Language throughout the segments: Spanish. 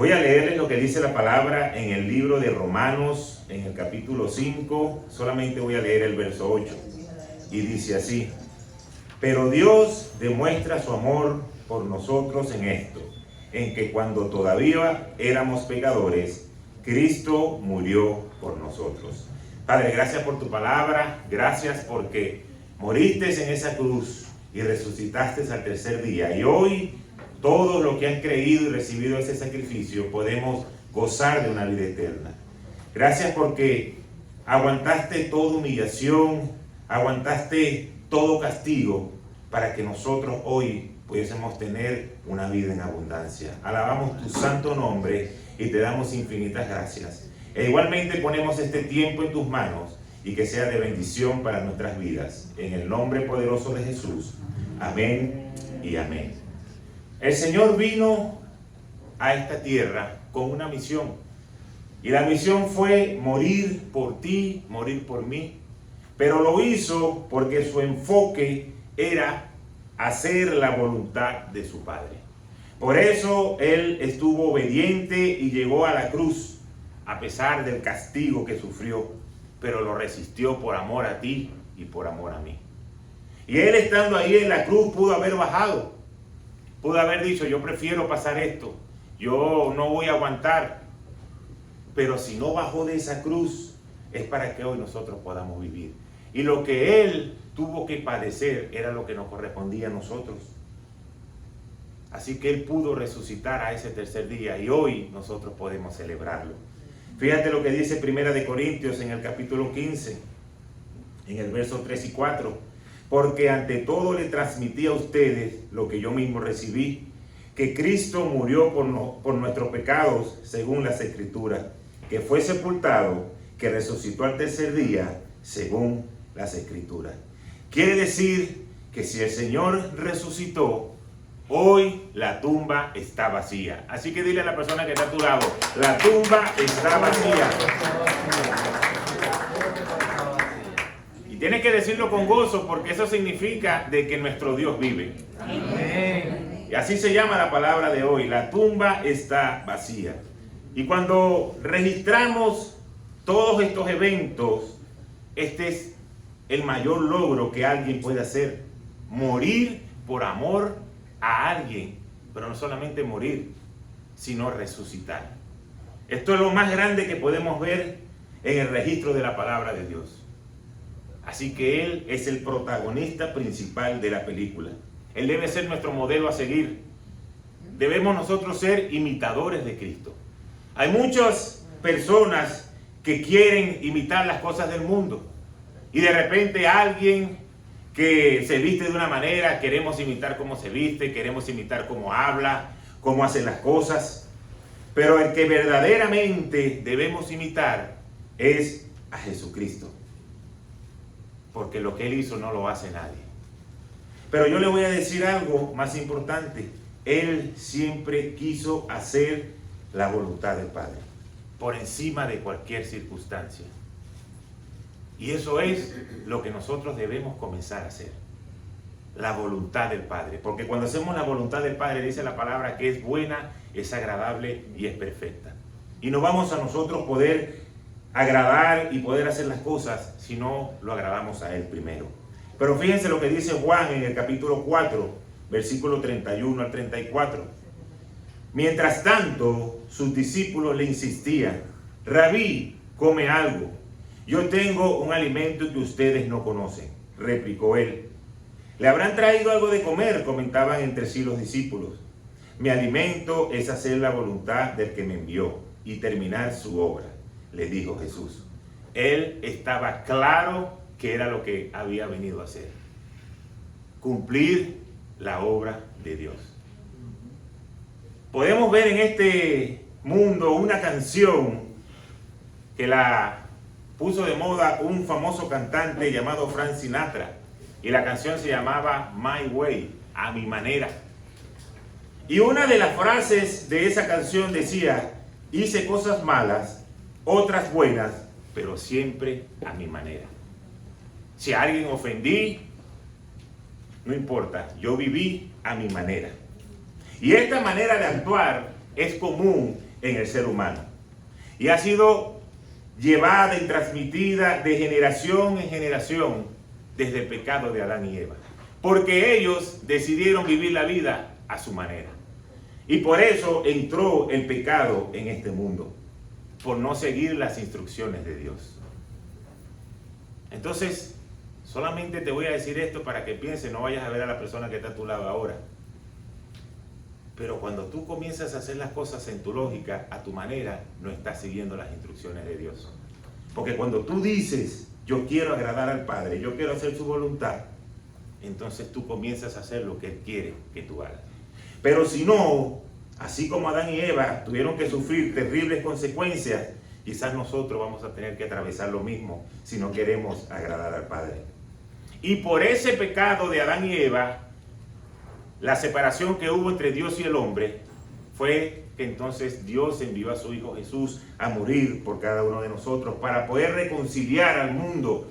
Voy a leerles lo que dice la palabra en el libro de Romanos, en el capítulo 5, solamente voy a leer el verso 8, y dice así: pero Dios demuestra su amor por nosotros en esto, en que cuando todavía éramos pecadores, Cristo murió por nosotros. Padre, gracias por tu palabra, gracias porque moriste en esa cruz y resucitaste al tercer día, y hoy todos los que han creído y recibido ese sacrificio podemos gozar de una vida eterna. Gracias porque aguantaste toda humillación, aguantaste todo castigo para que nosotros hoy pudiésemos tener una vida en abundancia. Alabamos tu santo nombre y te damos infinitas gracias. E igualmente ponemos este tiempo en tus manos y que sea de bendición para nuestras vidas. En el nombre poderoso de Jesús. Amén y amén. El Señor vino a esta tierra con una misión. Y la misión fue morir por ti, morir por mí. Pero lo hizo porque su enfoque era hacer la voluntad de su Padre. Por eso Él estuvo obediente y llegó a la cruz, a pesar del castigo que sufrió, pero lo resistió por amor a ti y por amor a mí. Y Él, estando ahí en la cruz, pudo haber bajado, pudo haber dicho: yo prefiero pasar esto, yo no voy a aguantar. Pero si no bajó de esa cruz, es para que hoy nosotros podamos vivir. Y lo que Él tuvo que padecer era lo que nos correspondía a nosotros. Así que Él pudo resucitar a ese tercer día y hoy nosotros podemos celebrarlo. Fíjate lo que dice Primera de Corintios en el capítulo 15, en el verso 3 y 4. Porque ante todo le transmití a ustedes lo que yo mismo recibí, que Cristo murió por nuestros pecados según las Escrituras, que fue sepultado, que resucitó al tercer día según las Escrituras. Quiere decir que si el Señor resucitó, hoy la tumba está vacía. Así que dile a la persona que está a tu lado: la tumba está vacía. Y tienes que decirlo con gozo, porque eso significa de que nuestro Dios vive. Amén. Y así se llama la palabra de hoy: la tumba está vacía. Y cuando registramos todos estos eventos, este es el mayor logro que alguien puede hacer: morir por amor a alguien. Pero no solamente morir, sino resucitar. Esto es lo más grande que podemos ver en el registro de la palabra de Dios. Así que Él es el protagonista principal de la película. Él debe ser nuestro modelo a seguir. Debemos nosotros ser imitadores de Cristo. Hay muchas personas que quieren imitar las cosas del mundo. Y de repente alguien que se viste de una manera, queremos imitar cómo se viste, queremos imitar cómo habla, cómo hace las cosas. Pero el que verdaderamente debemos imitar es a Jesucristo. Porque lo que Él hizo no lo hace nadie. Pero yo le voy a decir algo más importante. Él siempre quiso hacer la voluntad del Padre, por encima de cualquier circunstancia. Y eso es lo que nosotros debemos comenzar a hacer. La voluntad del Padre. Porque cuando hacemos la voluntad del Padre, dice la palabra que es buena, es agradable y es perfecta. Y no vamos a nosotros poder agradar y poder hacer las cosas si no lo agradamos a Él primero. Pero fíjense lo que dice Juan en el capítulo 4, versículo 31 al 34. Mientras tanto, sus discípulos le insistían: Rabí, come algo. Yo tengo un alimento que ustedes no conocen, replicó Él. ¿Le habrán traído algo de comer?, comentaban entre sí los discípulos. Mi alimento es hacer la voluntad del que me envió y terminar su obra, le dijo Jesús. Él estaba claro que era lo que había venido a hacer: cumplir la obra de Dios. Podemos ver en este mundo una canción que la puso de moda un famoso cantante llamado Frank Sinatra, y la canción se llamaba My Way, a mi manera. Y una de las frases de esa canción decía: hice cosas malas, otras buenas, pero siempre a mi manera. Si a alguien ofendí, no importa, yo viví a mi manera. Y esta manera de actuar es común en el ser humano. Y ha sido llevada y transmitida de generación en generación desde el pecado de Adán y Eva. Porque ellos decidieron vivir la vida a su manera. Y por eso entró el pecado en este mundo, por no seguir las instrucciones de Dios. Entonces, solamente te voy a decir esto para que pienses, no vayas a ver a la persona que está a tu lado ahora. Pero cuando tú comienzas a hacer las cosas en tu lógica, a tu manera, no estás siguiendo las instrucciones de Dios. Porque cuando tú dices, yo quiero agradar al Padre, yo quiero hacer su voluntad, entonces tú comienzas a hacer lo que Él quiere que tú hagas. Pero si no, así como Adán y Eva tuvieron que sufrir terribles consecuencias, quizás nosotros vamos a tener que atravesar lo mismo si no queremos agradar al Padre. Y por ese pecado de Adán y Eva, la separación que hubo entre Dios y el hombre fue que entonces Dios envió a su Hijo Jesús a morir por cada uno de nosotros para poder reconciliar al mundo.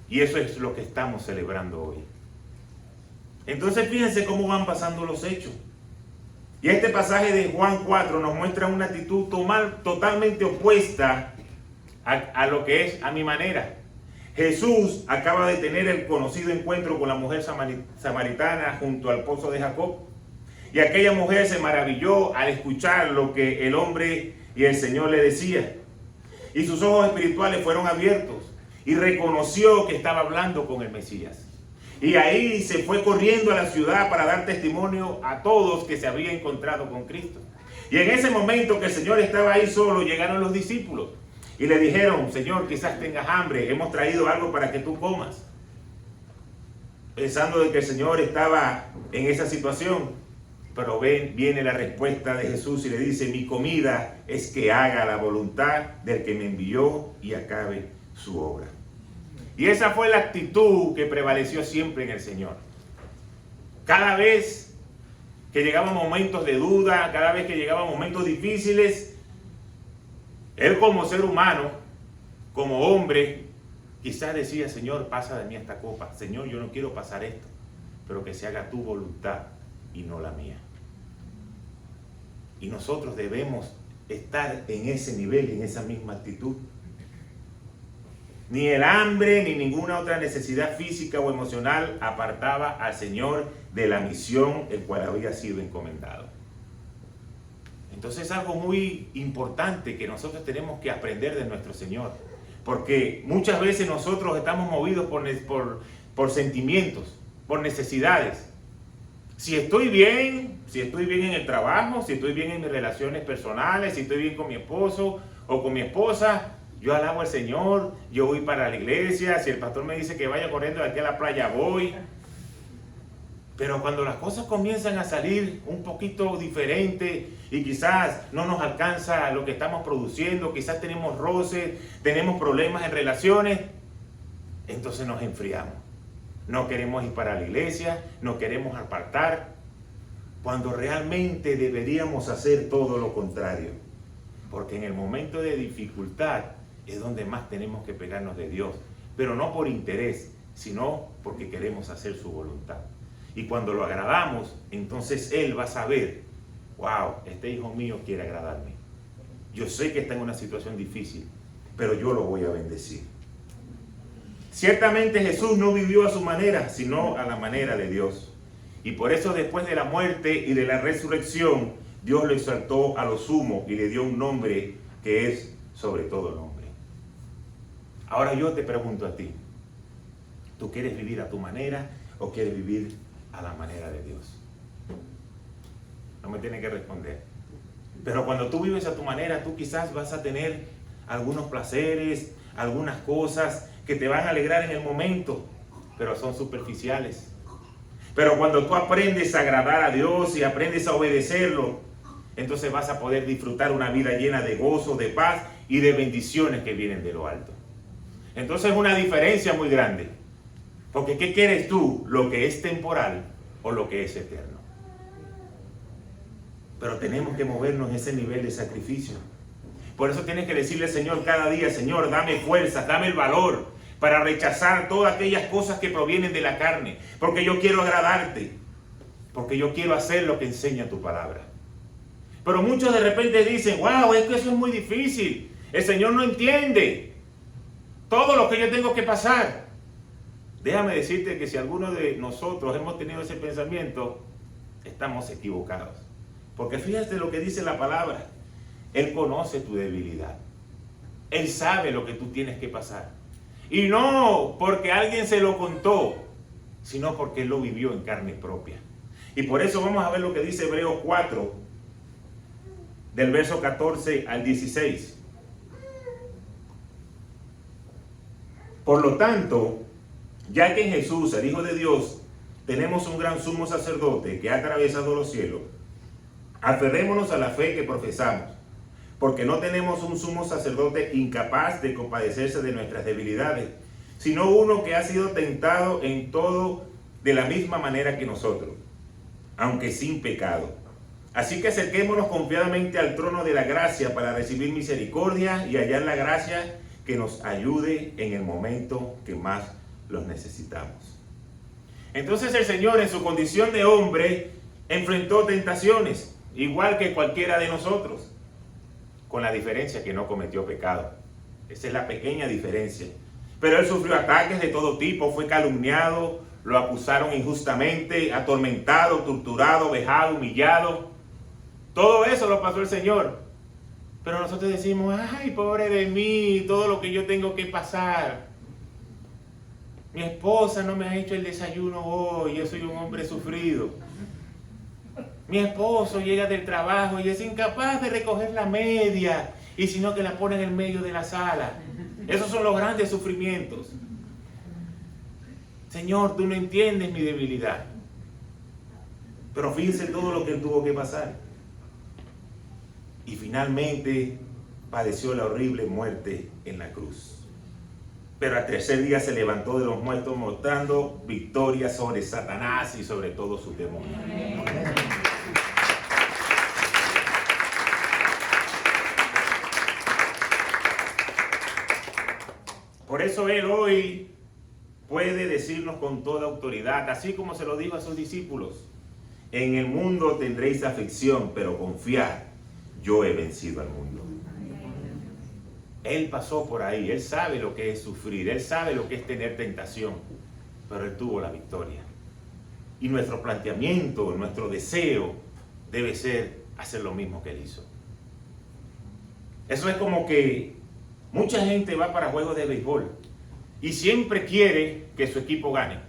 Y eso es lo que estamos celebrando hoy. Entonces fíjense cómo van pasando los hechos. Y este pasaje de Juan 4 nos muestra una actitud totalmente opuesta a lo que es a mi manera. Jesús acaba de tener el conocido encuentro con la mujer samaritana junto al pozo de Jacob. Y aquella mujer se maravilló al escuchar lo que el hombre y el Señor le decía. Y sus ojos espirituales fueron abiertos y reconoció que estaba hablando con el Mesías. Y ahí se fue corriendo a la ciudad para dar testimonio a todos que se había encontrado con Cristo. Y en ese momento que el Señor estaba ahí solo, llegaron los discípulos y le dijeron, Señor, quizás tengas hambre, hemos traído algo para que tú comas. Pensando de que el Señor estaba en esa situación, pero viene la respuesta de Jesús y le dice, mi comida es que haga la voluntad del que me envió y acabe su obra. Y esa fue la actitud que prevaleció siempre en el Señor. Cada vez que llegaban momentos de duda, cada vez que llegaban momentos difíciles, Él como ser humano, como hombre, quizás decía, Señor, pasa de mí esta copa. Señor, yo no quiero pasar esto, pero que se haga tu voluntad y no la mía. Y nosotros debemos estar en ese nivel, en esa misma actitud. Ni el hambre ni ninguna otra necesidad física o emocional apartaba al Señor de la misión el cual había sido encomendado. Entonces es algo muy importante que nosotros tenemos que aprender de nuestro Señor. Porque muchas veces nosotros estamos movidos por sentimientos, por necesidades. Si estoy bien en el trabajo, si estoy bien en mis relaciones personales, si estoy bien con mi esposo o con mi esposa, yo alabo al Señor, yo voy para la iglesia, si el pastor me dice que vaya corriendo de aquí a la playa, voy. Pero cuando las cosas comienzan a salir un poquito diferente y quizás no nos alcanza lo que estamos produciendo, quizás tenemos roces, tenemos problemas en relaciones, entonces nos enfriamos. No queremos ir para la iglesia, no queremos apartar, cuando realmente deberíamos hacer todo lo contrario. Porque en el momento de dificultad es donde más tenemos que pegarnos de Dios, pero no por interés, sino porque queremos hacer su voluntad. Y cuando lo agradamos, entonces Él va a saber, wow, este hijo mío quiere agradarme. Yo sé que está en una situación difícil, pero yo lo voy a bendecir. Ciertamente Jesús no vivió a su manera, sino a la manera de Dios. Y por eso después de la muerte y de la resurrección, Dios lo exaltó a lo sumo y le dio un nombre que es sobre todo nombre. Ahora yo te pregunto a ti, ¿tú quieres vivir a tu manera o quieres vivir a la manera de Dios? No me tienes que responder. Pero cuando tú vives a tu manera, tú quizás vas a tener algunos placeres, algunas cosas que te van a alegrar en el momento, pero son superficiales. Pero cuando tú aprendes a agradar a Dios y aprendes a obedecerlo, entonces vas a poder disfrutar una vida llena de gozo, de paz y de bendiciones que vienen de lo alto. Entonces es una diferencia muy grande. Porque ¿qué quieres tú? ¿Lo que es temporal o lo que es eterno? Pero tenemos que movernos en ese nivel de sacrificio. Por eso tienes que decirle al Señor cada día, Señor, dame fuerzas, dame el valor para rechazar todas aquellas cosas que provienen de la carne. Porque yo quiero agradarte. Porque yo quiero hacer lo que enseña tu palabra. Pero muchos de repente dicen, wow, es que eso es muy difícil. El Señor no entiende todo lo que yo tengo que pasar. Déjame decirte que si alguno de nosotros hemos tenido ese pensamiento, estamos equivocados. Porque fíjate lo que dice la palabra. Él conoce tu debilidad. Él sabe lo que tú tienes que pasar. Y no porque alguien se lo contó, sino porque Él lo vivió en carne propia. Y por eso vamos a ver lo que dice Hebreos 4, del verso 14 al 16. Por lo tanto, ya que en Jesús, el Hijo de Dios, tenemos un gran sumo sacerdote que ha atravesado los cielos, aferrémonos a la fe que profesamos, porque no tenemos un sumo sacerdote incapaz de compadecerse de nuestras debilidades, sino uno que ha sido tentado en todo de la misma manera que nosotros, aunque sin pecado. Así que acerquémonos confiadamente al trono de la gracia para recibir misericordia y hallar la gracia que nos ayude en el momento que más los necesitamos. Entonces el Señor, en su condición de hombre, enfrentó tentaciones, igual que cualquiera de nosotros, con la diferencia que no cometió pecado. Esa es la pequeña diferencia. Pero Él sufrió ataques de todo tipo, fue calumniado, lo acusaron injustamente, atormentado, torturado, vejado, humillado. Todo eso lo pasó el Señor. Pero nosotros decimos, ay, pobre de mí, todo lo que yo tengo que pasar. Mi esposa no me ha hecho el desayuno hoy, yo soy un hombre sufrido. Mi esposo llega del trabajo y es incapaz de recoger la media, y sino que la pone en el medio de la sala. Esos son los grandes sufrimientos. Señor, tú no entiendes mi debilidad. Pero fíjense todo lo que Él tuvo que pasar. Y finalmente padeció la horrible muerte en la cruz. Pero al tercer día se levantó de los muertos, mostrando victoria sobre Satanás y sobre todos sus demonios. Por eso Él hoy puede decirnos con toda autoridad, así como se lo dijo a sus discípulos: en el mundo tendréis aflicción, pero confiad, yo he vencido al mundo. Él pasó por ahí, Él sabe lo que es sufrir, Él sabe lo que es tener tentación, pero Él tuvo la victoria. Y nuestro planteamiento, nuestro deseo debe ser hacer lo mismo que Él hizo. Eso es como que mucha gente va para juegos de béisbol y siempre quiere que su equipo gane.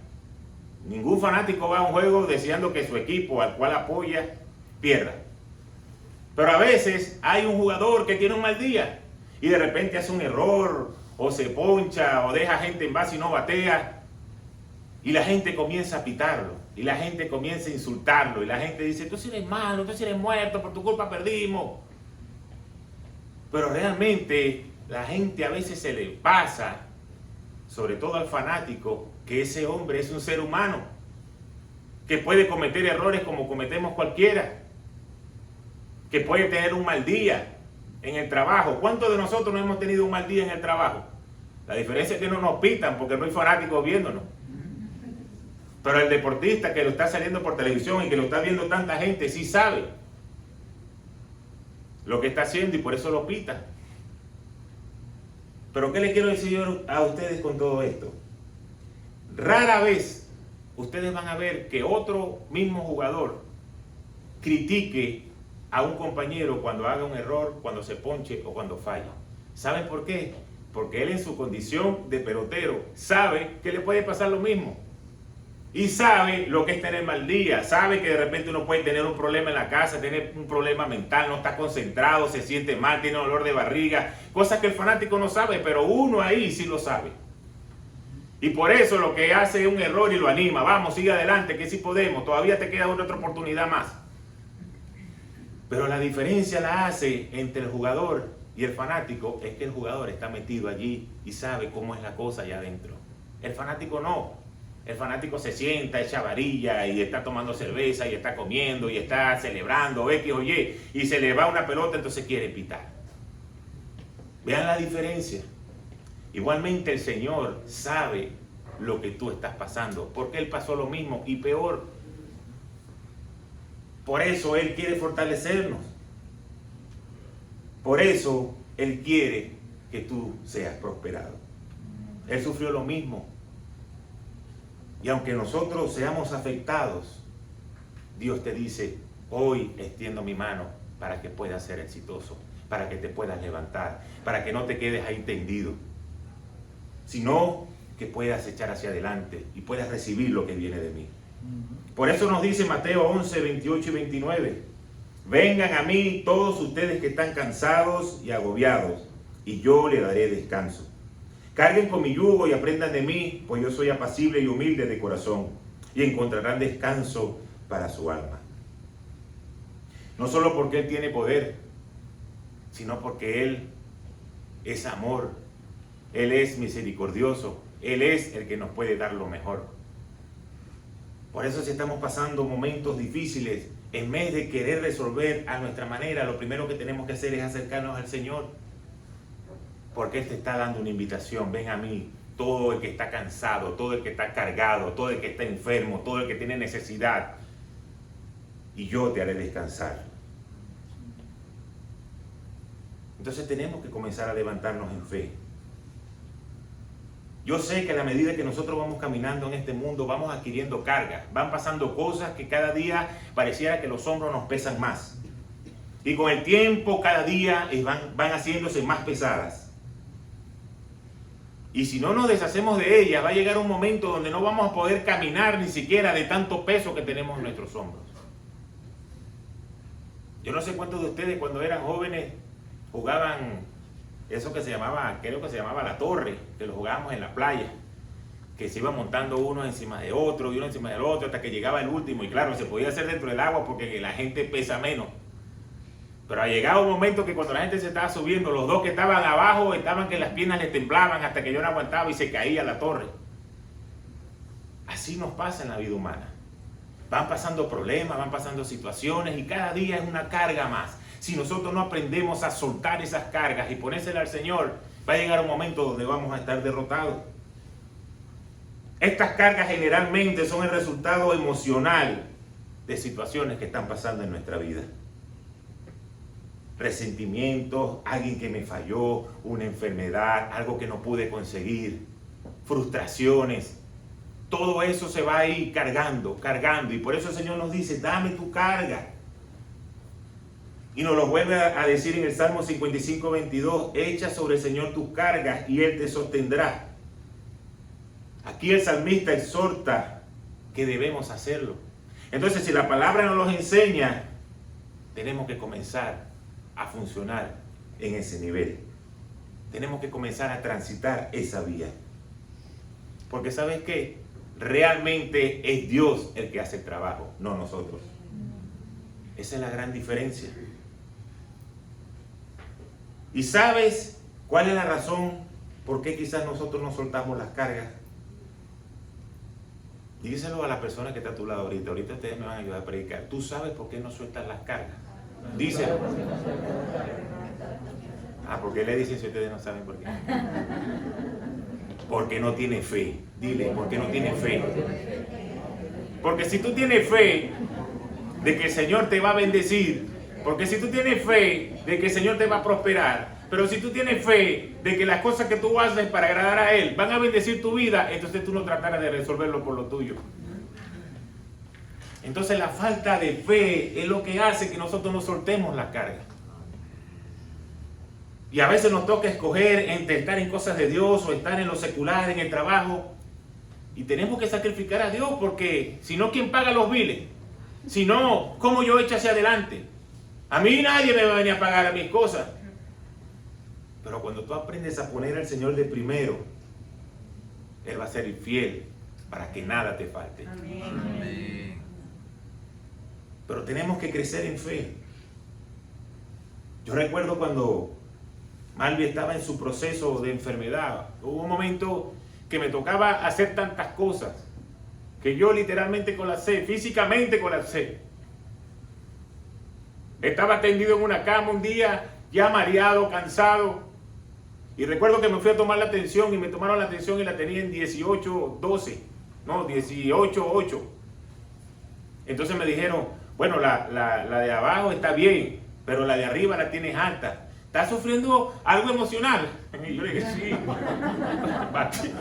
Ningún fanático va a un juego deseando que su equipo al cual apoya pierda. Pero a veces hay un jugador que tiene un mal día y de repente hace un error, o se poncha, o deja gente en base y no batea, y la gente comienza a pitarlo, y la gente comienza a insultarlo, y la gente dice: tú sí eres malo, tú sí eres muerto, por tu culpa perdimos. Pero realmente la gente a veces se le pasa, sobre todo al fanático, que ese hombre es un ser humano, que puede cometer errores como cometemos cualquiera, que puede tener un mal día en el trabajo. ¿Cuántos de nosotros no hemos tenido un mal día en el trabajo? La diferencia es que no nos pitan porque no hay fanáticos viéndonos. Pero el deportista que lo está saliendo por televisión y que lo está viendo tanta gente, sí sabe lo que está haciendo y por eso lo pitan. Pero ¿qué le quiero decir yo a ustedes con todo esto? Rara vez ustedes van a ver que otro mismo jugador critique a un compañero cuando haga un error, cuando se ponche o cuando falla. ¿Saben por qué? Porque él, en su condición de pelotero, sabe que le puede pasar lo mismo. Y sabe lo que es tener mal día, sabe que de repente uno puede tener un problema en la casa, tener un problema mental, no está concentrado, se siente mal, tiene dolor de barriga, cosas que el fanático no sabe, pero uno ahí sí lo sabe. Y por eso lo que hace es un error y lo anima: vamos, sigue adelante, que sí podemos, todavía te queda otra oportunidad más. Pero la diferencia la hace entre el jugador y el fanático es que el jugador está metido allí y sabe cómo es la cosa allá adentro. El fanático no. El fanático se sienta, echa varilla y está tomando cerveza y está comiendo y está celebrando X o Y, y se le va una pelota, entonces quiere pitar. Vean la diferencia. Igualmente el Señor sabe lo que tú estás pasando, porque Él pasó lo mismo y peor. Por eso Él quiere fortalecernos. Por eso Él quiere que tú seas prosperado. Él sufrió lo mismo. Y aunque nosotros seamos afectados, Dios te dice, hoy extiendo mi mano para que puedas ser exitoso, para que te puedas levantar, para que no te quedes ahí tendido, sino que puedas echar hacia adelante y puedas recibir lo que viene de mí. Por eso nos dice Mateo 11, 28 y 29, vengan a mí todos ustedes que están cansados y agobiados, y yo les daré descanso. Carguen con mi yugo y aprendan de mí, pues yo soy apacible y humilde de corazón, y encontrarán descanso para su alma. No solo porque Él tiene poder, sino porque Él es amor, Él es misericordioso, Él es el que nos puede dar lo mejor. Por eso si estamos pasando momentos difíciles, en vez de querer resolver a nuestra manera, lo primero que tenemos que hacer es acercarnos al Señor. Porque Él te está dando una invitación, ven a mí, todo el que está cansado, todo el que está cargado, todo el que está enfermo, todo el que tiene necesidad, y yo te haré descansar. Entonces tenemos que comenzar a levantarnos en fe. Yo sé que a la medida que nosotros vamos caminando en este mundo, vamos adquiriendo cargas, van pasando cosas que cada día pareciera que los hombros nos pesan más. Y con el tiempo, cada día van haciéndose más pesadas. Y si no nos deshacemos de ellas, va a llegar un momento donde no vamos a poder caminar ni siquiera de tanto peso que tenemos en nuestros hombros. Yo no sé cuántos de ustedes cuando eran jóvenes jugaban eso que se llamaba, creo que se llamaba la torre, que lo jugábamos en la playa, que se iba montando uno encima de otro y uno encima del otro hasta que llegaba el último. Y claro, se podía hacer dentro del agua porque la gente pesa menos. Pero ha llegado un momento que cuando la gente se estaba subiendo, los dos que estaban abajo estaban que las piernas les temblaban hasta que yo no aguantaba y se caía la torre. Así nos pasa en la vida humana. Van pasando problemas, van pasando situaciones y cada día es una carga más. Si nosotros no aprendemos a soltar esas cargas y ponérselas al Señor, va a llegar un momento donde vamos a estar derrotados. Estas cargas generalmente son el resultado emocional de situaciones que están pasando en nuestra vida. Resentimientos, alguien que me falló, una enfermedad, algo que no pude conseguir, frustraciones, todo eso se va a ir cargando, y por eso el Señor nos dice, dame tu carga. Y nos lo vuelve a decir en el Salmo 55, 22, echa sobre el Señor tus cargas y Él te sostendrá. Aquí el salmista exhorta que debemos hacerlo. Entonces, si la palabra nos los enseña, tenemos que comenzar a funcionar en ese nivel. Tenemos que comenzar a transitar esa vía. Porque ¿sabes qué? Realmente es Dios el que hace el trabajo, no nosotros. Esa es la gran diferencia. ¿Y sabes cuál es la razón por qué quizás nosotros no soltamos las cargas? Y díselo a la persona que está a tu lado ahorita. Ahorita ustedes me van a ayudar a predicar. ¿Tú sabes por qué no sueltas las cargas? Díselo. ¿Por qué le dicen si ustedes no saben por qué? Porque no tiene fe. Dile, porque no tiene fe. Porque si tú tienes fe de que el Señor te va a bendecir, porque si tú tienes fe de que el Señor te va a prosperar, pero si tú tienes fe de que las cosas que tú haces para agradar a Él van a bendecir tu vida, entonces tú no tratarás de resolverlo por lo tuyo. Entonces la falta de fe es lo que hace que nosotros no soltemos la carga. Y a veces nos toca escoger entre estar en cosas de Dios o estar en lo secular, en el trabajo. Y tenemos que sacrificar a Dios porque si no, ¿quién paga los biles? Si no, ¿cómo yo echo hacia adelante? A mí nadie me va a venir a pagar a mis cosas. Pero cuando tú aprendes a poner al Señor de primero, Él va a ser fiel para que nada te falte. Amén. Pero tenemos que crecer en fe. Yo recuerdo cuando Malvi estaba en su proceso de enfermedad. Hubo un momento que me tocaba hacer tantas cosas que yo literalmente colapsé, físicamente colapsé. Estaba tendido en una cama un día, ya mareado, cansado. Y recuerdo que me fui a tomar la atención y me tomaron la atención y la tenía en 18.12. No, 18.8. Entonces me dijeron, bueno, la de abajo está bien, pero la de arriba la tienes alta. ¿Estás sufriendo algo emocional? Y yo le dije, sí,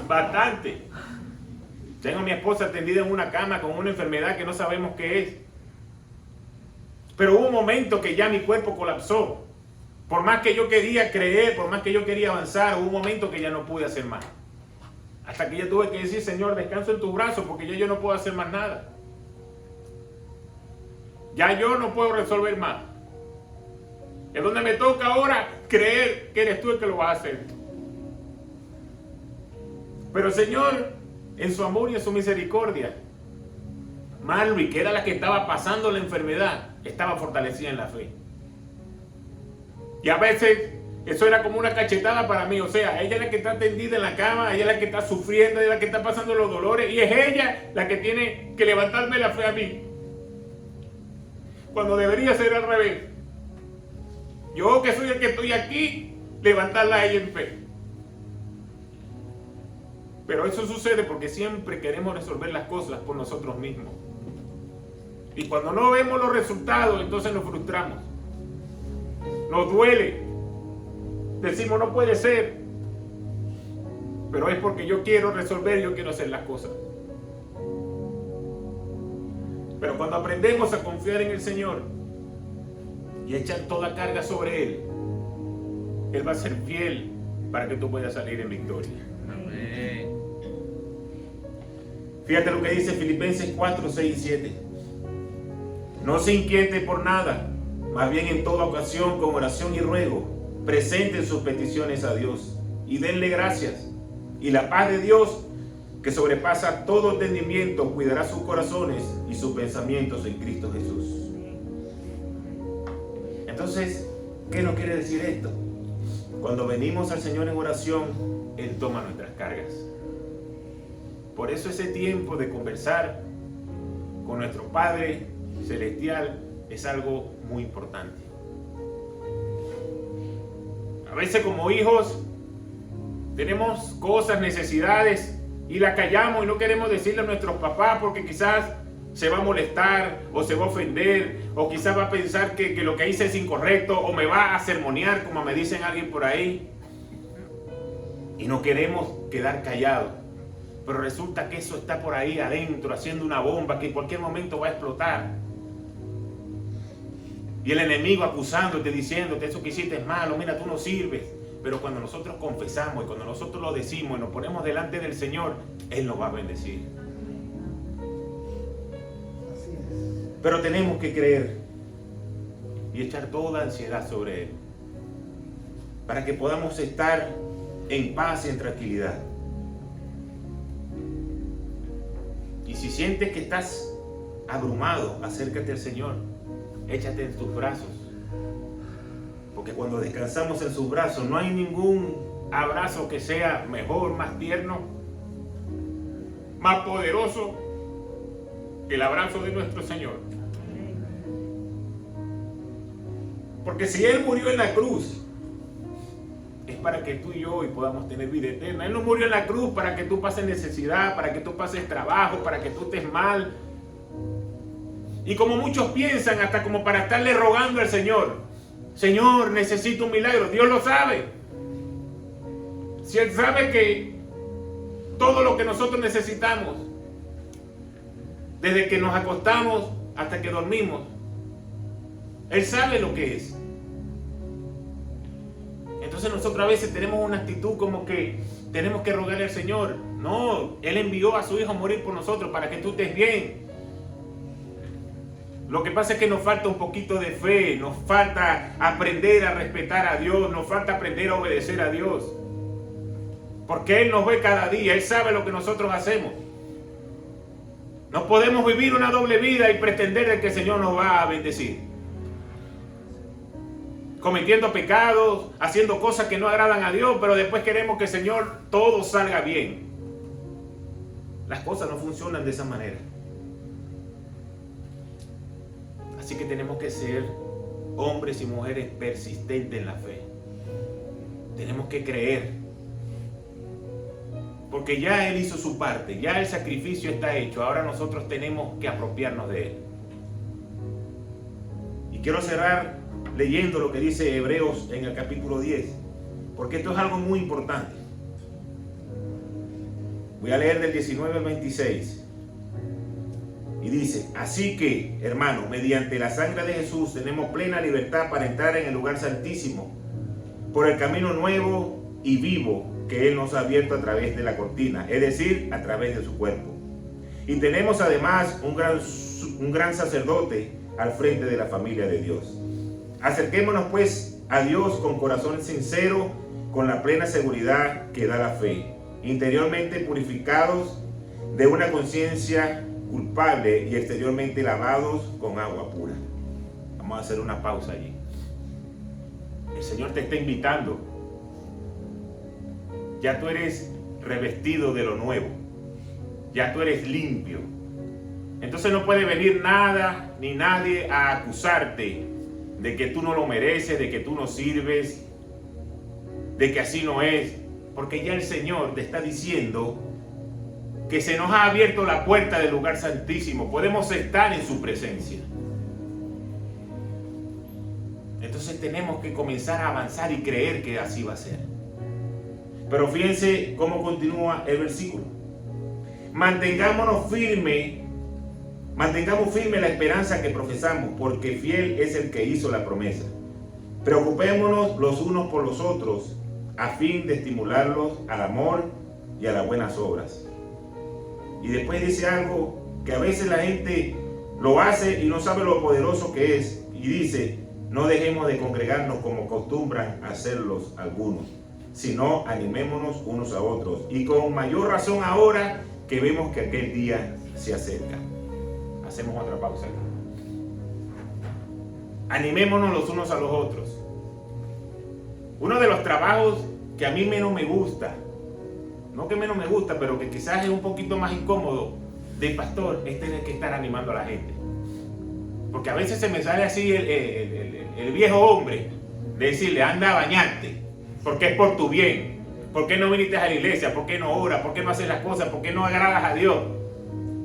bastante. Tengo a mi esposa tendida en una cama con una enfermedad que no sabemos qué es. Pero hubo un momento que ya mi cuerpo colapsó. Por más que yo quería creer, por más que yo quería avanzar, hubo un momento que ya no pude hacer más. Hasta que ya tuve que decir, Señor, descanso en tus brazos porque ya yo no puedo hacer más nada. Ya yo no puedo resolver más. Es donde me toca ahora creer que eres tú el que lo vas a hacer. Pero el Señor, en su amor y en su misericordia, Marley, que era la que estaba pasando la enfermedad, estaba fortalecida en la fe. Y a veces eso era como una cachetada para mí. O sea, ella es la que está tendida en la cama, ella es la que está sufriendo, ella es la que está pasando los dolores, y es ella la que tiene que levantarme la fe a mí. Cuando debería ser al revés. Yo, que soy el que estoy aquí, levantarla a ella en fe. Pero eso sucede porque siempre queremos resolver las cosas por nosotros mismos. Y cuando no vemos los resultados, entonces nos frustramos. Nos duele. Decimos, no puede ser. Pero es porque yo quiero resolver, yo quiero hacer las cosas. Pero cuando aprendemos a confiar en el Señor y echar toda carga sobre Él, Él va a ser fiel para que tú puedas salir en victoria. Amén. Fíjate lo que dice Filipenses 4, 6 y 7. No se inquiete por nada, más bien en toda ocasión con oración y ruego, presenten sus peticiones a Dios y denle gracias. Y la paz de Dios, que sobrepasa todo entendimiento, cuidará sus corazones y sus pensamientos en Cristo Jesús. Entonces, ¿qué nos quiere decir esto? Cuando venimos al Señor en oración, Él toma nuestras cargas. Por eso ese tiempo de conversar con nuestro Padre Celestial es algo muy importante. A veces como hijos tenemos cosas, necesidades y las callamos y no queremos decirle a nuestros papás porque quizás se va a molestar o se va a ofender o quizás va a pensar que lo que hice es incorrecto o me va a sermonear como me dicen alguien por ahí. Y no queremos quedar callados. Pero resulta que eso está por ahí adentro haciendo una bomba que en cualquier momento va a explotar. Y el enemigo acusándote, diciéndote eso que hiciste es malo, mira, tú no sirves. Pero cuando nosotros confesamos y cuando nosotros lo decimos y nos ponemos delante del Señor, Él nos va a bendecir. Pero tenemos que creer y echar toda ansiedad sobre Él para que podamos estar en paz y en tranquilidad. Y si sientes que estás abrumado, acércate al Señor, échate en sus brazos. Porque cuando descansamos en sus brazos, no hay ningún abrazo que sea mejor, más tierno, más poderoso que el abrazo de nuestro Señor. Porque si Él murió en la cruz, es para que tú y yo hoy podamos tener vida eterna. Él no murió en la cruz para que tú pases necesidad, para que tú pases trabajo, para que tú estés mal. Y como muchos piensan, hasta como para estarle rogando al Señor, Señor, necesito un milagro. Dios lo sabe. Si Él sabe que todo lo que nosotros necesitamos, desde que nos acostamos hasta que dormimos, Él sabe lo que es. Entonces nosotros a veces tenemos una actitud como que tenemos que rogarle al Señor. No, Él envió a su Hijo a morir por nosotros para que tú estés bien. Lo que pasa es que nos falta un poquito de fe, nos falta aprender a respetar a Dios, nos falta aprender a obedecer a Dios. Porque Él nos ve cada día, Él sabe lo que nosotros hacemos. No podemos vivir una doble vida y pretender que el Señor nos va a bendecir. Cometiendo pecados, haciendo cosas que no agradan a Dios, pero después queremos que el Señor todo salga bien. Las cosas no funcionan de esa manera. Así que tenemos que ser hombres y mujeres persistentes en la fe. Tenemos que creer. Porque ya Él hizo su parte, ya el sacrificio está hecho. Ahora nosotros tenemos que apropiarnos de Él. Y quiero cerrar leyendo lo que dice Hebreos en el capítulo 10, porque esto es algo muy importante. Voy a leer del 19 al 26. Y dice: así que, hermano, mediante la sangre de Jesús tenemos plena libertad para entrar en el lugar santísimo, por el camino nuevo y vivo que Él nos ha abierto a través de la cortina, es decir, a través de su cuerpo. Y tenemos además un gran sacerdote al frente de la familia de Dios. Acerquémonos pues a Dios con corazón sincero, con la plena seguridad que da la fe, interiormente purificados de una conciencia culpable y exteriormente lavados con agua pura. Vamos a hacer una pausa allí. El Señor te está invitando. Ya tú eres revestido de lo nuevo. Ya tú eres limpio. Entonces no puede venir nada ni nadie a acusarte de que tú no lo mereces, de que tú no sirves, de que así no es, porque ya el Señor te está diciendo que se nos ha abierto la puerta del lugar santísimo. Podemos estar en su presencia. Entonces tenemos que comenzar a avanzar y creer que así va a ser. Pero fíjense cómo continúa el versículo. Mantengamos firme la esperanza que profesamos, porque fiel es el que hizo la promesa. Preocupémonos los unos por los otros, a fin de estimularlos al amor y a las buenas obras. Y después dice algo que a veces la gente lo hace y no sabe lo poderoso que es. Y dice: no dejemos de congregarnos como acostumbran a hacerlos algunos, sino animémonos unos a otros. Y con mayor razón ahora que vemos que aquel día se acerca. Hacemos otra pausa. Animémonos los unos a los otros. Uno de los trabajos que a mí menos me gusta, no que menos me gusta, pero que quizás es un poquito más incómodo de pastor, es tener que estar animando a la gente. Porque a veces se me sale así el viejo hombre de decirle: anda a bañarte, porque es por tu bien. ¿Por qué no viniste a la iglesia? ¿Por qué no oras? ¿Por qué no haces las cosas? ¿Por qué no agradas a Dios?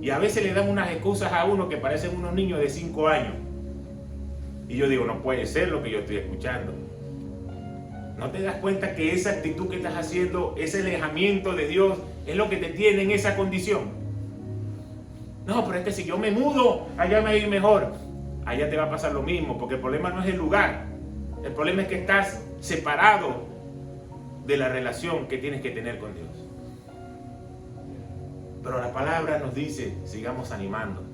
Y a veces le dan unas excusas a uno que parecen unos niños de 5 años. Y yo digo: no puede ser lo que yo estoy escuchando. ¿No te das cuenta que esa actitud que estás haciendo, ese alejamiento de Dios, es lo que te tiene en esa condición? No, pero es que si yo me mudo, allá me va a ir mejor. Allá te va a pasar lo mismo, porque el problema no es el lugar. El problema es que estás separado de la relación que tienes que tener con Dios. Pero la palabra nos dice: sigamos animando.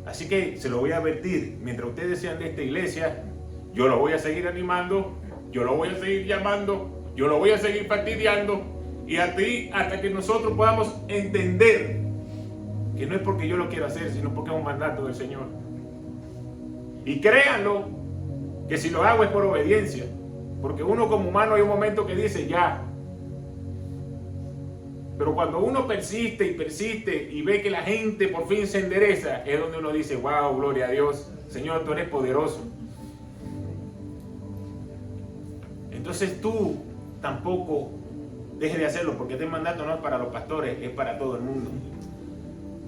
Así que se lo voy a advertir: mientras ustedes sean de esta iglesia, yo lo voy a seguir animando, yo lo voy a seguir llamando, yo lo voy a seguir fastidiando, y a ti, hasta que nosotros podamos entender que no es porque yo lo quiero hacer, sino porque es un mandato del Señor. Y créanlo, que si lo hago es por obediencia, porque uno como humano hay un momento que dice ya. Pero cuando uno persiste y persiste y ve que la gente por fin se endereza, es donde uno dice: wow, gloria a Dios, Señor, tú eres poderoso. Entonces tú tampoco dejes de hacerlo, porque este mandato no es para los pastores, es para todo el mundo.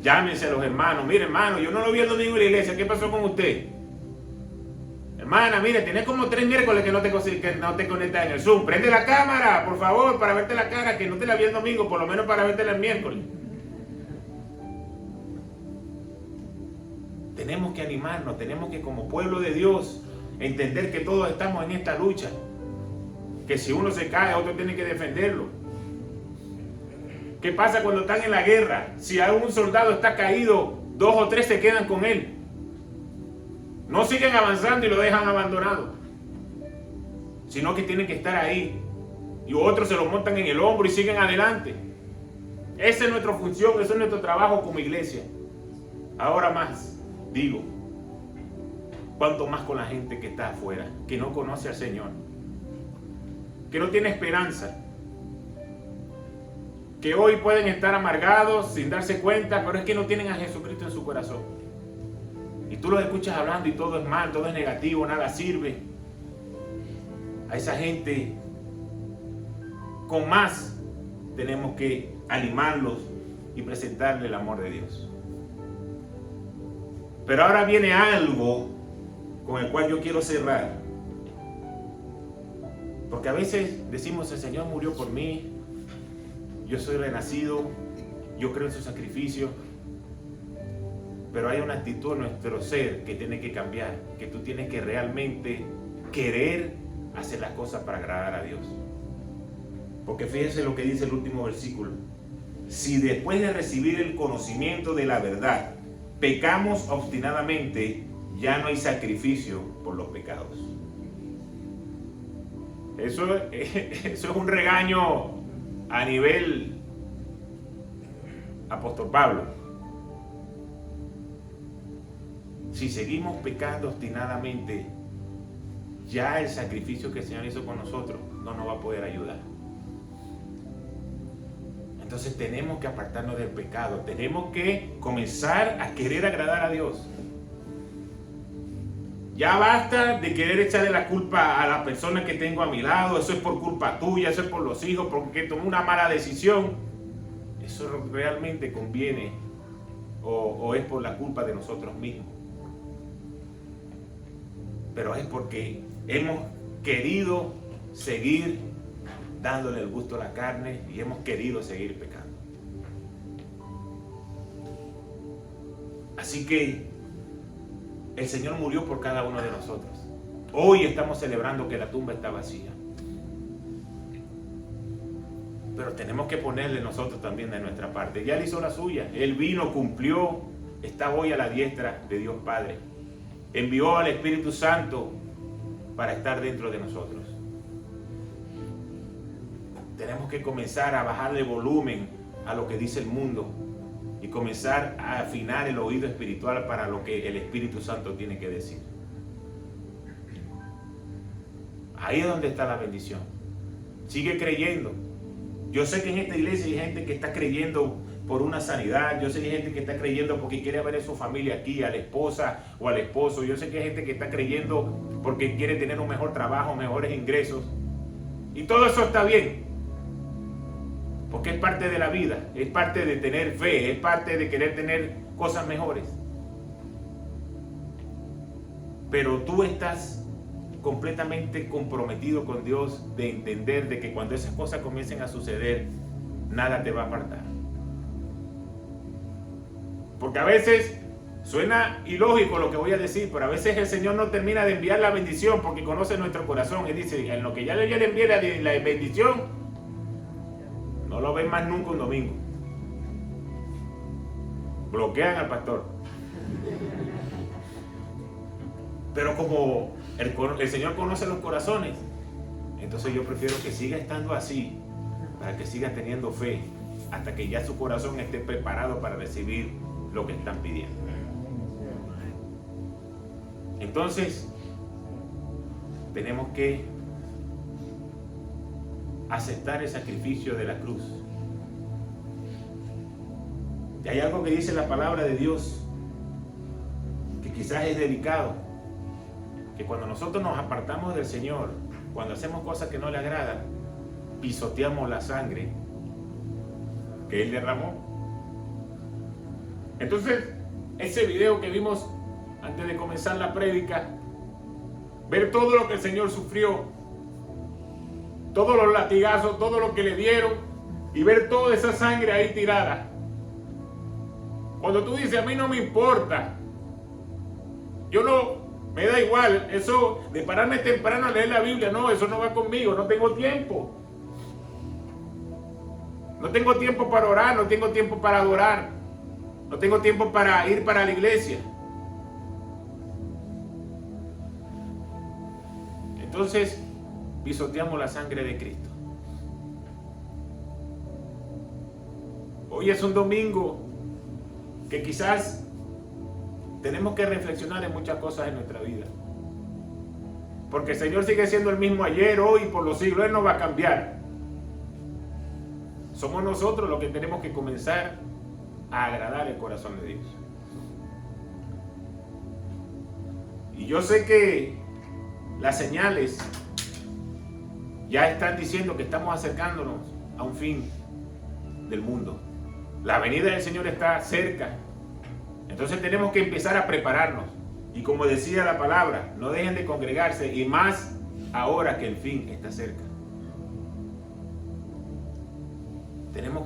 Llámense a los hermanos: mire, hermano, yo no lo vi el domingo en la iglesia, ¿qué pasó con usted? Hermana, mire, tenés como 3 miércoles que no te conectas en el Zoom. Prende la cámara, por favor, para verte la cara, que no te la vi el domingo, por lo menos para verte el miércoles. Tenemos que animarnos, tenemos que, como pueblo de Dios, entender que todos estamos en esta lucha. Que si uno se cae, otro tiene que defenderlo. ¿Qué pasa cuando están en la guerra? Si algún soldado está caído, 2 o 3 se quedan con él. No siguen avanzando y lo dejan abandonado, sino que tienen que estar ahí. Y otros se lo montan en el hombro y siguen adelante. Esa es nuestra función, ese es nuestro trabajo como iglesia. Ahora más, digo, cuanto más con la gente que está afuera, que no conoce al Señor, que no tiene esperanza, que hoy pueden estar amargados sin darse cuenta, pero es que no tienen a Jesucristo en su corazón. Y tú los escuchas hablando y todo es mal, todo es negativo, nada sirve. A esa gente, con más, tenemos que animarlos y presentarle el amor de Dios. Pero ahora viene algo con el cual yo quiero cerrar. Porque a veces decimos, el Señor murió por mí, yo soy renacido, yo creo en su sacrificio. Pero hay una actitud en nuestro ser que tiene que cambiar, que tú tienes que realmente querer hacer las cosas para agradar a Dios. Porque fíjense lo que dice el último versículo. Si después de recibir el conocimiento de la verdad, pecamos obstinadamente, ya no hay sacrificio por los pecados. Eso es un regaño a nivel apóstol Pablo. Si seguimos pecando obstinadamente, ya el sacrificio que el Señor hizo con nosotros no nos va a poder ayudar. Entonces tenemos que apartarnos del pecado, tenemos que comenzar a querer agradar a Dios. Ya basta de querer echarle la culpa a la persona que tengo a mi lado, eso es por culpa tuya, eso es por los hijos, porque tomé una mala decisión. Eso realmente conviene o es por la culpa de nosotros mismos. Pero es porque hemos querido seguir dándole el gusto a la carne y hemos querido seguir pecando. Así que el Señor murió por cada uno de nosotros. Hoy estamos celebrando que la tumba está vacía. Pero tenemos que ponerle nosotros también de nuestra parte. Ya Él hizo la suya. Él vino, cumplió, está hoy a la diestra de Dios Padre. Envió al Espíritu Santo para estar dentro de nosotros. Tenemos que comenzar a bajarle volumen a lo que dice el mundo y comenzar a afinar el oído espiritual para lo que el Espíritu Santo tiene que decir. Ahí es donde está la bendición. Sigue creyendo. Yo sé que en esta iglesia hay gente que está creyendo por una sanidad. Yo sé que hay gente que está creyendo porque quiere ver a su familia aquí, a la esposa o al esposo. Yo sé que hay gente que está creyendo porque quiere tener un mejor trabajo, mejores ingresos. Y todo eso está bien. Porque es parte de la vida, es parte de tener fe, es parte de querer tener cosas mejores. Pero tú estás completamente comprometido con Dios de entender de que cuando esas cosas comiencen a suceder, nada te va a apartar. Porque a veces suena ilógico lo que voy a decir, pero a veces el Señor no termina de enviar la bendición porque conoce nuestro corazón. Él dice, en lo que ya le envié la bendición, no lo ven más nunca un domingo. Bloquean al pastor. Pero como el Señor conoce los corazones, entonces yo prefiero que siga estando así, para que siga teniendo fe, hasta que ya su corazón esté preparado para recibir lo que están pidiendo. Entonces, tenemos que aceptar el sacrificio de la cruz. Y hay algo que dice la palabra de Dios que quizás es delicado, que cuando nosotros nos apartamos del Señor, cuando hacemos cosas que no le agradan, pisoteamos la sangre que Él derramó. Entonces, ese video que vimos antes de comenzar la prédica, ver todo lo que el Señor sufrió, todos los latigazos, todo lo que le dieron, y ver toda esa sangre ahí tirada. Cuando tú dices, a mí no me importa, yo no, me da igual, eso de pararme temprano a leer la Biblia, no, eso no va conmigo, no tengo tiempo. No tengo tiempo para orar, no tengo tiempo para adorar, no tengo tiempo para ir para la iglesia. Entonces, pisoteamos la sangre de Cristo. Hoy es un domingo que quizás tenemos que reflexionar en muchas cosas en nuestra vida. Porque el Señor sigue siendo el mismo ayer, hoy y por los siglos. Él no va a cambiar. Somos nosotros los que tenemos que comenzar a agradar el corazón de Dios. Y yo sé que las señales ya están diciendo que estamos acercándonos a un fin del mundo. La venida del Señor está cerca. Entonces tenemos que empezar a prepararnos. Y como decía la palabra, no dejen de congregarse, y más ahora que el fin está cerca.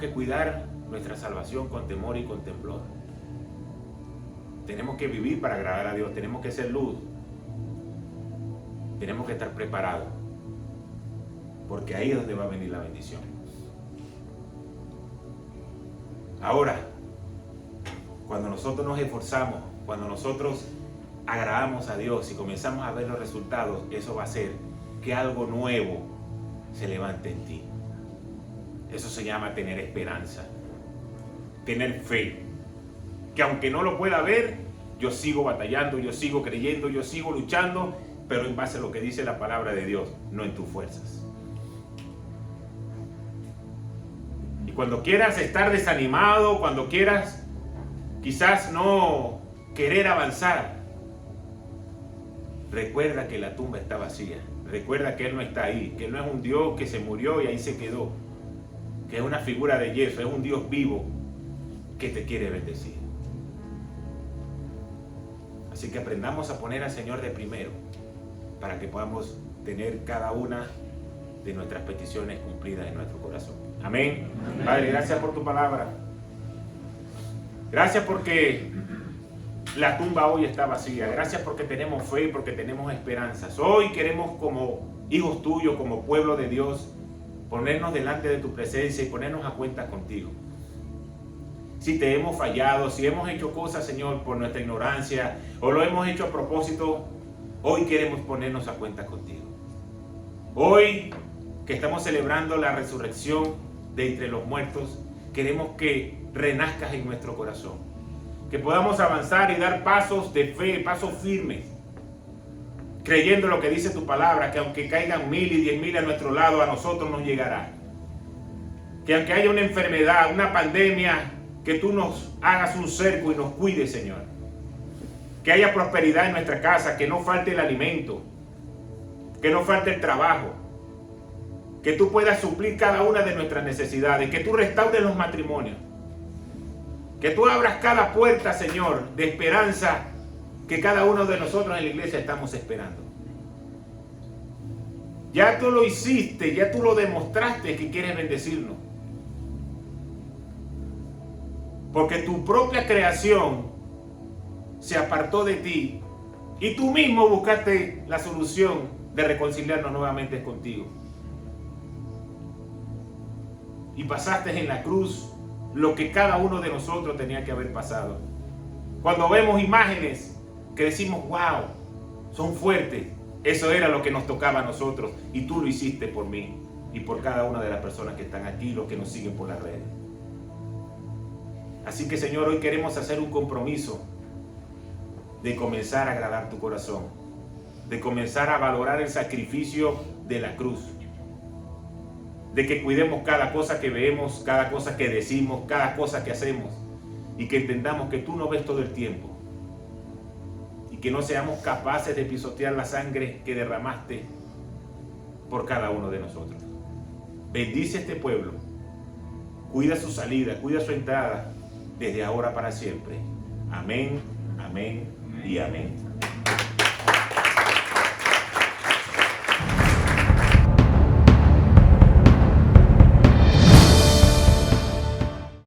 que cuidar nuestra salvación con temor y con temblor. Tenemos que vivir para agradar a Dios, tenemos que ser luz, tenemos que estar preparados, porque ahí es donde va a venir la bendición. Ahora, cuando nosotros nos esforzamos, cuando nosotros agradamos a Dios y comenzamos a ver los resultados, eso va a hacer que algo nuevo se levante en ti. Eso se llama tener esperanza, tener fe. Que aunque no lo pueda ver, yo sigo batallando, yo sigo creyendo, yo sigo luchando, pero en base a lo que dice la palabra de Dios, no en tus fuerzas. Y cuando quieras estar desanimado, cuando quieras quizás no querer avanzar, recuerda que la tumba está vacía. Recuerda que Él no está ahí, que Él no es un Dios que se murió y ahí se quedó, que es una figura de yeso, es un Dios vivo que te quiere bendecir. Así que aprendamos a poner al Señor de primero para que podamos tener cada una de nuestras peticiones cumplidas en nuestro corazón. Amén. Amén. Padre, gracias por tu palabra. Gracias porque la tumba hoy está vacía. Gracias porque tenemos fe, porque tenemos esperanzas. Hoy queremos, como hijos tuyos, como pueblo de Dios, ponernos delante de tu presencia y ponernos a cuentas contigo. Si te hemos fallado, si hemos hecho cosas, Señor, por nuestra ignorancia, o lo hemos hecho a propósito, hoy queremos ponernos a cuentas contigo. Hoy que estamos celebrando la resurrección de entre los muertos, queremos que renazcas en nuestro corazón. Que podamos avanzar y dar pasos de fe, pasos firmes, creyendo lo que dice tu palabra, que aunque caigan 1000 y 10.000 a nuestro lado, a nosotros nos llegará. Que aunque haya una enfermedad, una pandemia, que tú nos hagas un cerco y nos cuides, Señor. Que haya prosperidad en nuestra casa, que no falte el alimento, que no falte el trabajo, que tú puedas suplir cada una de nuestras necesidades, que tú restaures los matrimonios, que tú abras cada puerta, Señor, de esperanza que cada uno de nosotros en la iglesia estamos esperando. Ya tú lo hiciste, ya tú lo demostraste que quieres bendecirnos. Porque tu propia creación se apartó de ti y tú mismo buscaste la solución de reconciliarnos nuevamente contigo. Y pasaste en la cruz lo que cada uno de nosotros tenía que haber pasado. Cuando vemos imágenes que decimos, wow, son fuertes, eso era lo que nos tocaba a nosotros y tú lo hiciste por mí y por cada una de las personas que están aquí, los que nos siguen por las redes. Así que, Señor, hoy queremos hacer un compromiso de comenzar a agradar tu corazón, de comenzar a valorar el sacrificio de la cruz, de que cuidemos cada cosa que vemos, cada cosa que decimos, cada cosa que hacemos, y que entendamos que tú nos ves todo el tiempo, y que no seamos capaces de pisotear la sangre que derramaste por cada uno de nosotros. Bendice a este pueblo, cuida su salida, cuida su entrada, desde ahora para siempre. Amén, amén y amén.